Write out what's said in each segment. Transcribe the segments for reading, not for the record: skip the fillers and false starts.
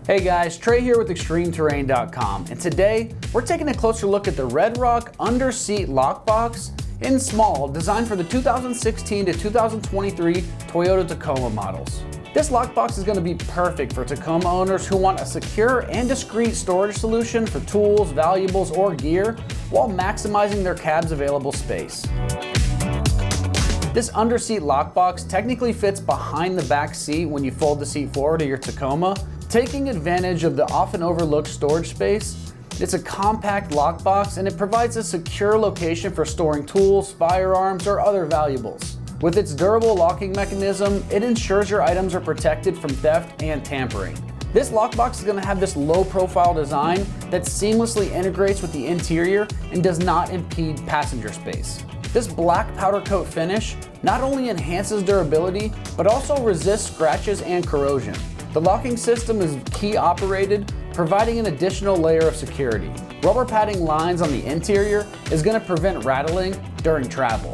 Hey guys, Trey here with ExtremeTerrain.com, and today we're taking a closer look at the Red Rock Under-Seat Lockbox in small, designed for the 2016 to 2023 Toyota Tacoma models. This lockbox is going to be perfect for Tacoma owners who want a secure and discreet storage solution for tools, valuables, or gear while maximizing their cab's available space. This under-seat lockbox technically fits behind the back seat when you fold the seat forward of your Tacoma, taking advantage of the often overlooked storage space. It's a compact lockbox and it provides a secure location for storing tools, firearms, or other valuables. With its durable locking mechanism, it ensures your items are protected from theft and tampering. This lockbox is going to have this low-profile design that seamlessly integrates with the interior and does not impede passenger space. This black powder coat finish not only enhances durability, but also resists scratches and corrosion. The locking system is key operated, providing an additional layer of security. Rubber padding lines on the interior is going to prevent rattling during travel.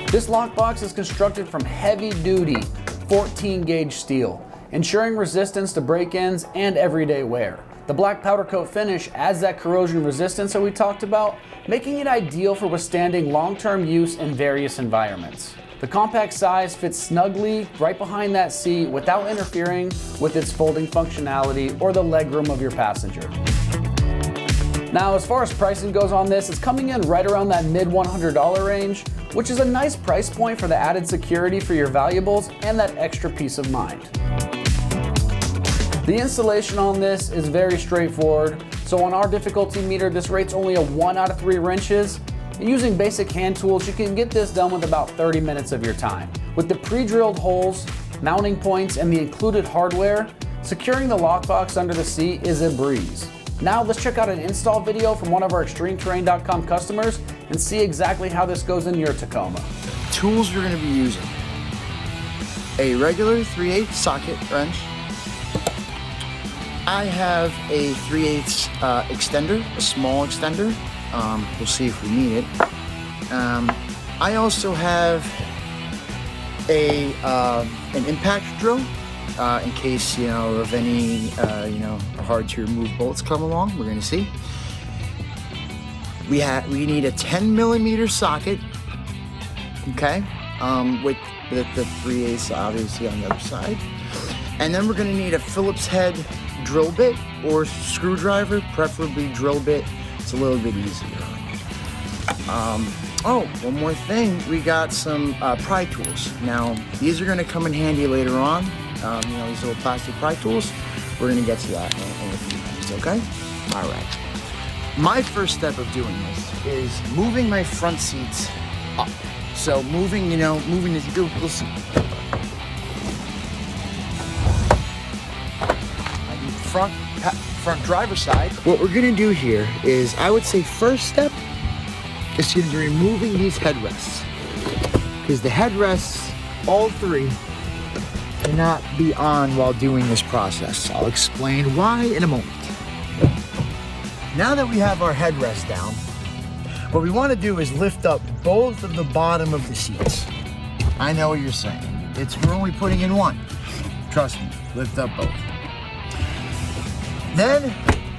This lockbox is constructed from heavy-duty 14-gauge steel, ensuring resistance to break-ins and everyday wear. The black powder coat finish adds that corrosion resistance that we talked about, making it ideal for withstanding long-term use in various environments. The compact size fits snugly right behind that seat without interfering with its folding functionality or the legroom of your passenger. Now, as far as pricing goes on this, it's coming in right around that mid $100 range, which is a nice price point for the added security for your valuables and that extra peace of mind. The installation on this is very straightforward. So on our difficulty meter, this rates only a 1 out of 3 wrenches. Using basic hand tools, you can get this done with about 30 minutes of your time. With the pre-drilled holes, mounting points, and the included hardware, securing the lockbox under the seat is a breeze. Now let's check out an install video from one of our ExtremeTerrain.com customers and see exactly how this goes in your Tacoma. Tools we're going to be using: a regular 3/8 socket wrench. I have a 3/8 extender, a small extender. We'll see if we need it. I also have an impact drill in case of any hard to remove bolts come along. We're gonna see. We need a 10mm socket. Okay, with the 3/8 obviously on the other side, and then we're gonna need a Phillips head drill bit or screwdriver, preferably drill bit. It's a little bit easier. One more thing, we got some pry tools. Now, these are gonna come in handy later on. These little plastic pry tools. We're gonna get to that in a few minutes, okay? All right. My first step of doing this is moving my front seats up. So moving as you go, we'll see. Front driver's side. What we're gonna do here is, I would say first step is gonna be removing these headrests, because the headrests, all three, cannot be on while doing this process. I'll explain why in a moment. Now that we have our headrest down, what we want to do is lift up both of the bottom of the seats. I know what you're saying. We're only putting in one. Trust me, lift up both. Then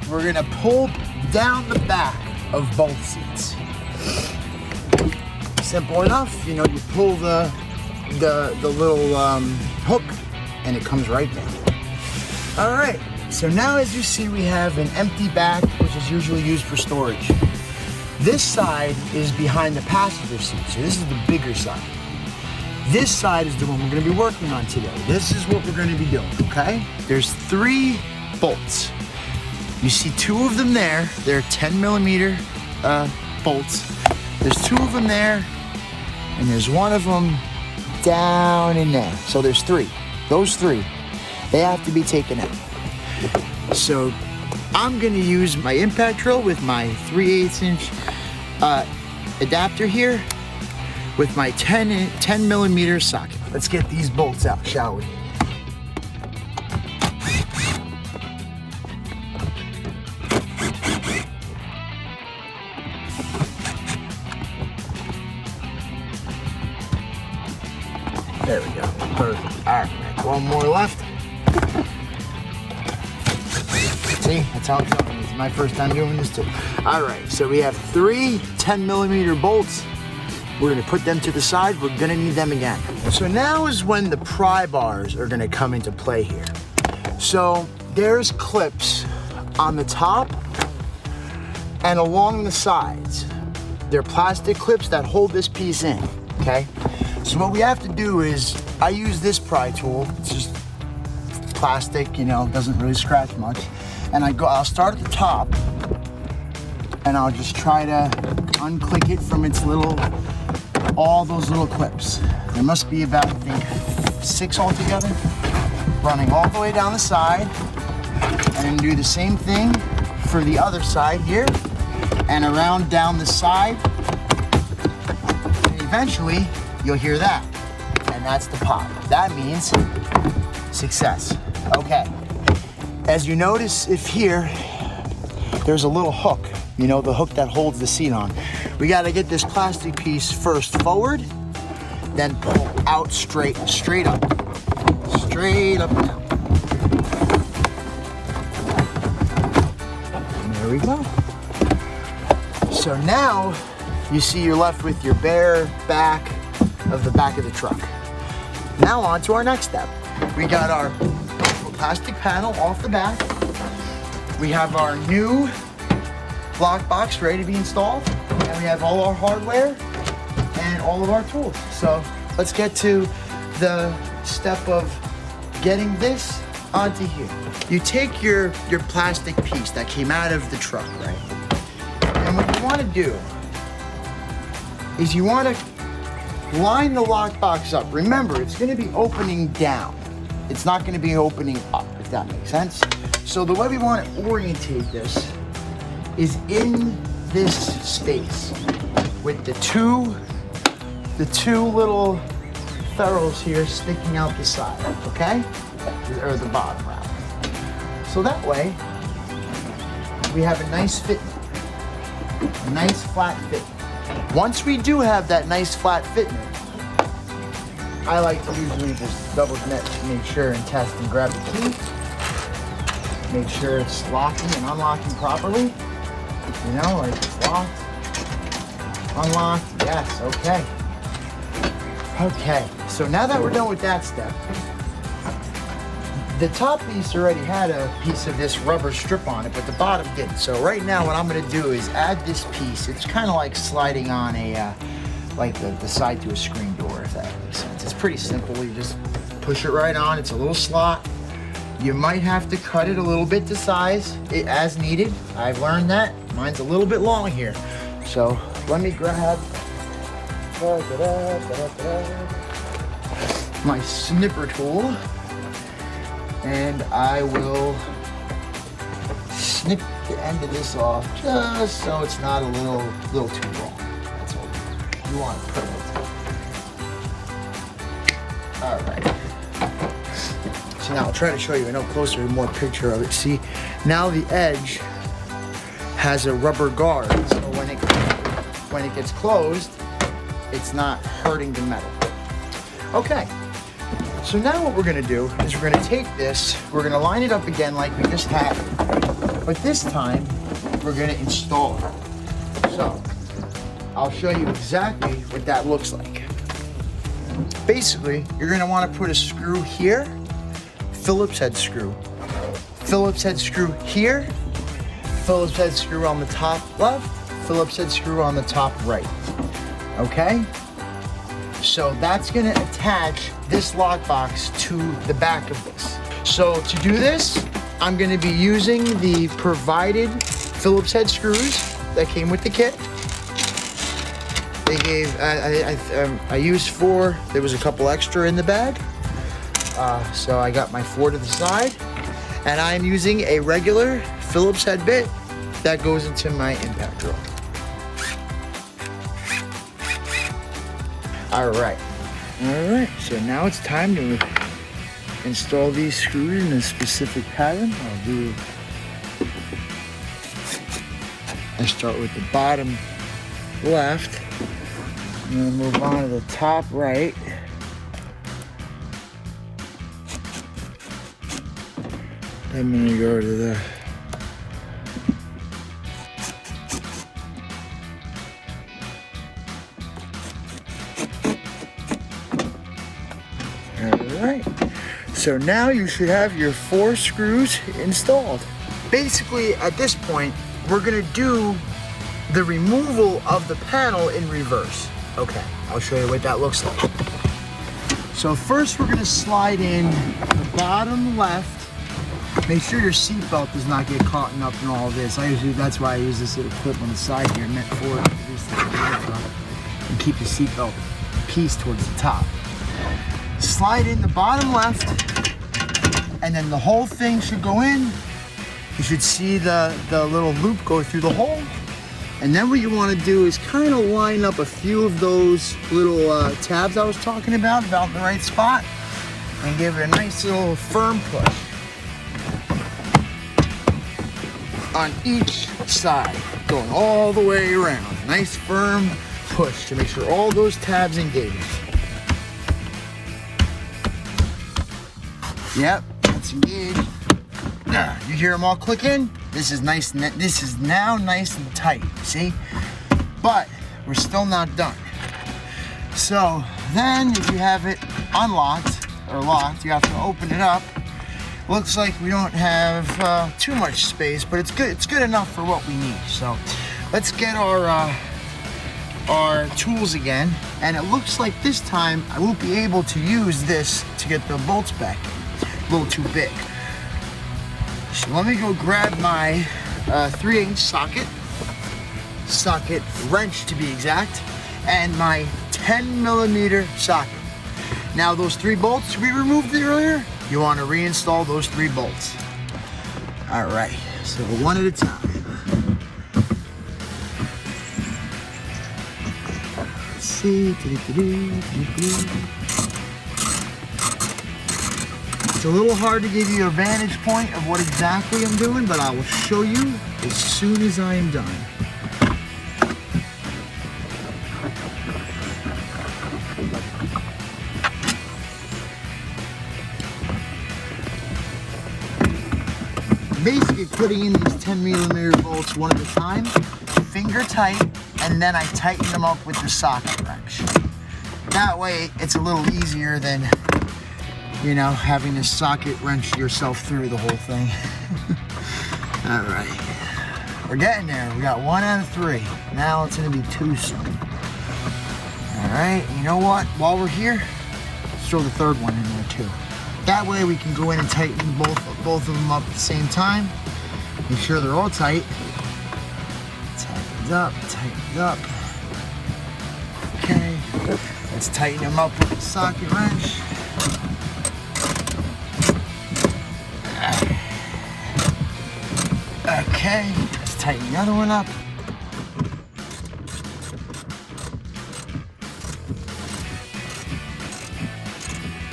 we're gonna pull down the back of both seats. Simple enough, you pull the little hook and it comes right down. All right, so now as you see, we have an empty back, which is usually used for storage. This side is behind the passenger seat, so this is the bigger side. This side is the one we're gonna be working on today. This is what we're gonna be doing, okay? There's 3 bolts. You see 2 of them there. They're 10mm bolts. There's 2 of them there, and there's 1 of them down in there. So there's 3. Those 3, they have to be taken out. So I'm gonna use my impact drill with my 3/8 inch adapter here with my 10mm socket. Let's get these bolts out, shall we? There we go. Perfect. All right, one more left. See, that's how it's done. It's my first time doing this too. All right, so we have 3 10mm bolts. We're gonna put them to the side. We're gonna need them again. So now is when the pry bars are gonna come into play here. So there's clips on the top and along the sides. They're plastic clips that hold this piece in, okay? So what we have to do is, I use this pry tool. It's just plastic, you know, doesn't really scratch much. And I'll start at the top and I'll just try to unclick it from its all those little clips. There must be about, I think, 6 altogether, running all the way down the side, and then do the same thing for the other side here, and around down the side, and eventually you'll hear that, and that's the pop. That means success. Okay, as you notice, if here, there's a little hook, you know, the hook that holds the seat on. We gotta get this plastic piece first forward, then pull out straight up. Straight up now. And there we go. So now, you see you're left with your bare back of the truck. Now on to our next step. We got our plastic panel off the back. We have our new lock box ready to be installed. And we have all our hardware and all of our tools. So let's get to the step of getting this onto here. You take your plastic piece that came out of the truck, right? And what you want to do is you want to line the lock box up. Remember, it's going to be opening down. It's not going to be opening up, if that makes sense. So the way we want to orientate this is in this space with the two little ferrules here sticking out the side, okay? Or the bottom, rather. So that way, we have a nice fit, a nice flat fit. Once we do have that nice flat fitment, I like to usually just double net to make sure and test and grab the key. Make sure it's locking and unlocking properly. You know, like it's locked, unlocked, yes, okay. Okay, so now that we're done with that step, the top piece already had a piece of this rubber strip on it, but the bottom didn't. So right now what I'm gonna do is add this piece. It's kind of like sliding on a, like the side to a screen door, if that makes sense. It's pretty simple, you just push it right on. It's a little slot. You might have to cut it a little bit to size as needed. I've learned that. Mine's a little bit long here. So let me grab my snipper tool and I will snip the end of this off just so it's not a little too long. That's all you want it perfect. All right. So now I'll try to show you an up closer and more picture of it. See, now the edge has a rubber guard, so when it gets closed, it's not hurting the metal. Okay, so now what we're gonna do is we're gonna take this, we're gonna line it up again like we just had it, but this time we're gonna install it. So I'll show you exactly what that looks like. Basically, you're gonna wanna put a screw here, Phillips head screw here, Phillips head screw on the top left, Phillips head screw on the top right. Okay? So that's gonna attach this lockbox to the back of this. So to do this, I'm gonna be using the provided Phillips head screws that came with the kit. They gave, I used 4, there was a couple extra in the bag. So I got my 4 to the side, and I'm using a regular Phillips head bit that goes into my impact drill. All right, so now it's time to install these screws in a specific pattern. I start with the bottom left, and then move on to the top right. I'm gonna go to the All right. So now you should have your 4 screws installed. Basically, at this point, we're gonna do the removal of the panel in reverse. Okay, I'll show you what that looks like. So first we're gonna slide in the bottom left. Make sure your seatbelt does not get caught up in all of this. That's why I use this little clip on the side here, meant for and keep the seatbelt piece towards the top. Slide in the bottom left, and then the whole thing should go in. You should see the little loop go through the hole. And then what you want to do is kind of line up a few of those little tabs I was talking about in the right spot, and give it a nice little firm push on each side, going all the way around. Nice firm push to make sure all those tabs engage. Yep, that's engaged. You hear them all clicking? This is nice. This is now nice and tight. See? But we're still not done. So then, if you have it unlocked or locked, you have to open it up. Looks like we don't have too much space, but it's good. It's good enough for what we need. So let's get our tools again. And it looks like this time I won't be able to use this to get the bolts back in. A little too big. So let me go grab my 3/8 socket wrench to be exact, and my 10mm socket. Now those 3 bolts we removed earlier, you want to reinstall those 3 bolts. All right, so one at a time. Let's see. It's a little hard to give you a vantage point of what exactly I'm doing, but I will show you as soon as I am done. Basically putting in these 10mm bolts one at a time, finger tight, and then I tighten them up with the socket wrench. That way it's a little easier than, you know, having to socket wrench yourself through the whole thing. All right, we're getting there. We got 1 out of 3. Now it's gonna be 2 soon. All right, you know what? While we're here, let's throw the 3rd one in there too. That way we can go in and tighten both of them up at the same time. Make sure they're all tight. Tightened up. Okay, let's tighten them up with the socket wrench. Okay, let's tighten the other one up.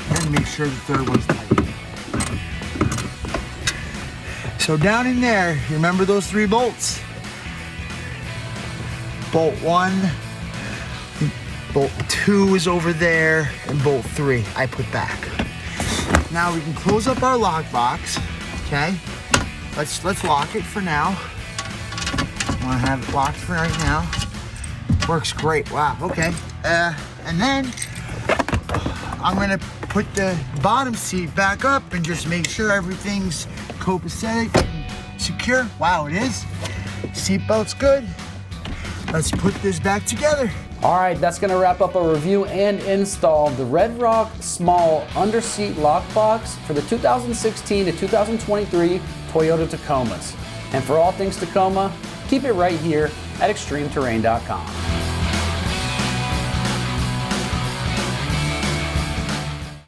And make sure the 3rd one's tight. So down in there, you remember those 3 bolts? Bolt 1, bolt 2 is over there, and bolt 3 I put back. Now we can close up our lock box, okay? Let's lock it for now. I want to have it locked for right now. Works great. Wow. Okay. And then I'm gonna put the bottom seat back up and just make sure everything's copacetic and secure. Wow, it is. Seatbelt's good. Let's put this back together. All right, that's gonna wrap up a review and install of the Red Rock Small Underseat Lockbox for the 2016 to 2023 Toyota Tacomas. And for all things Tacoma, keep it right here at ExtremeTerrain.com.